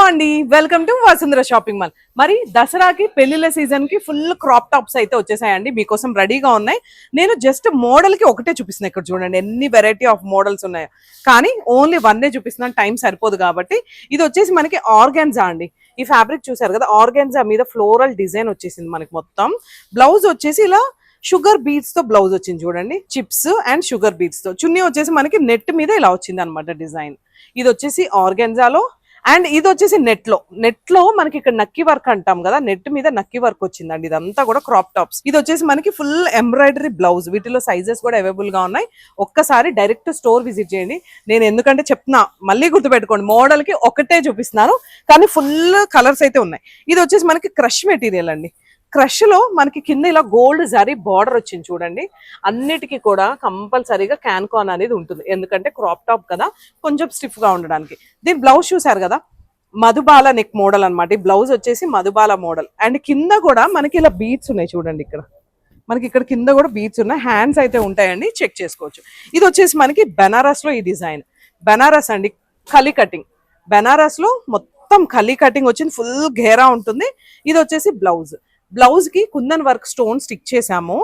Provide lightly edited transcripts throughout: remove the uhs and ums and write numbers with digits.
అండి, welcome to Vasundhara shopping mall. మరి దసరాకి పెళ్లిళ్ళ సీజన్ కి ఫుల్ క్రాప్ టాప్స్ అయితే వచ్చేసాయండి, మీకోసం రెడీగా ఉన్నాయి. నేను జస్ట్ మోడల్ కి ఒకటే చూపిస్తున్నా. ఇక్కడ చూడండి ఎన్ని వెరైటీ ఆఫ్ మోడల్స్ ఉన్నాయో, కానీ ఓన్లీ వన్నే చూపిస్తున్నాను, టైం సరిపోదు కాబట్టి. ఇది వచ్చేసి మనకి ఆర్గాన్జా అండి. ఈ ఫ్యాబ్రిక్ చూసారు కదా, ఆర్గాన్జా మీద ఫ్లోరల్ డిజైన్ వచ్చేసింది మనకి. మొత్తం బ్లౌజ్ వచ్చేసి ఇలా షుగర్ బీడ్స్ తో బ్లౌజ్ వచ్చింది చూడండి, చిప్స్ అండ్ షుగర్ బీడ్స్ తో. చున్నీ వచ్చేసి మనకి నెట్ మీద ఇలా వచ్చింది అనమాట డిజైన్. ఇది వచ్చేసి ఆర్గాన్జాలో, అండ్ ఇది వచ్చేసి నెట్ లో మనకి ఇక్కడ నక్కి వర్క్ అంటాం కదా, నెట్ మీద నక్కి వర్క్ వచ్చిందండి. ఇదంతా కూడా క్రాప్ టాప్స్. ఇది వచ్చేసి మనకి ఫుల్ ఎంబ్రాయిడరీ బ్లౌజ్. వీటిలో సైజెస్ కూడా అవైలబుల్ గా ఉన్నాయి. ఒక్కసారి డైరెక్ట్ స్టోర్ విజిట్ చేయండి. నేను ఎందుకంటే చెప్తున్నా, మళ్ళీ గుర్తుపెట్టుకోండి, మోడల్ కి ఒకటే చూపిస్తున్నాను కానీ ఫుల్ కలర్స్ అయితే ఉన్నాయి. ఇది వచ్చేసి మనకి క్రష్ మెటీరియల్ అండి. క్రష్ లో మనకి కింద ఇలా గోల్డ్ జరీ బార్డర్ వచ్చింది చూడండి. అన్నిటికీ కూడా కంపల్సరీగా క్యాన్కాన్ అనేది ఉంటుంది, ఎందుకంటే క్రాప్ టాప్ కదా, కొంచెం స్టిఫ్ గా ఉండడానికి. దీని బ్లౌజ్ చూసారు కదా, మధుబాల నెక్ మోడల్ అనమాట. ఈ బ్లౌజ్ వచ్చేసి మధుబాల మోడల్. అండ్ కింద కూడా మనకి ఇలా బీట్స్ ఉన్నాయి చూడండి. ఇక్కడ మనకి ఇక్కడ కింద కూడా బీట్స్ ఉన్నాయి. హ్యాండ్స్ అయితే ఉంటాయండి, చెక్ చేసుకోవచ్చు. ఇది వచ్చేసి మనకి బెనారస్ లో ఈ డిజైన్. బెనారస్ అండి, కలీ కటింగ్. బెనారస్ లో మొత్తం కలీ కటింగ్ వచ్చింది, ఫుల్ ఘేరా ఉంటుంది. ఇది వచ్చేసి బ్లౌజ్ కి కుందన్ వర్క్ స్టోన్ స్టిక్ చేసాము.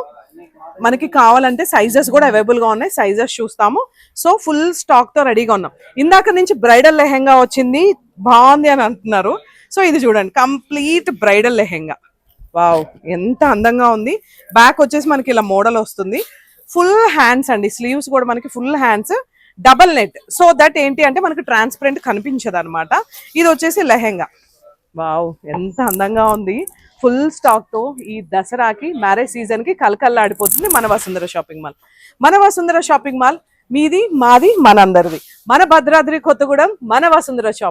మనకి కావాలంటే సైజెస్ కూడా అవైలబుల్ గా ఉన్నాయి, సైజెస్ చూస్తాము. సో ఫుల్ స్టాక్ తో రెడీగా ఉన్నాం. ఇందాక నుంచి బ్రైడల్ లెహెంగా వచ్చింది, బాగుంది అని అంటున్నారు. సో ఇది చూడండి, కంప్లీట్ బ్రైడల్ లెహెంగా. వావ్, ఎంత అందంగా ఉంది. బ్యాక్ వచ్చేసి మనకి ఇలా మోడల్ వస్తుంది. ఫుల్ హ్యాండ్స్ అండి, స్లీవ్స్ కూడా మనకి full hands, double net. So that ఏంటి అంటే మనకి ట్రాన్స్పరెంట్ కనిపించదు అనమాట. ఇది వచ్చేసి లెహెంగా. వావ్, ఎంత అందంగా ఉంది. ఫుల్ స్టాక్ తో ఈ దసరాకి, మ్యారేజ్ సీజన్ కి కలకల్లాడిపోతుంది మన వసుంధర షాపింగ్ మాల్. మన వసుంధర షాపింగ్ మాల్ మీది, మాది, మనందరిది. మన భద్రాద్రి కొత్తగూడెం, మన వసుంధర షాపింగ్.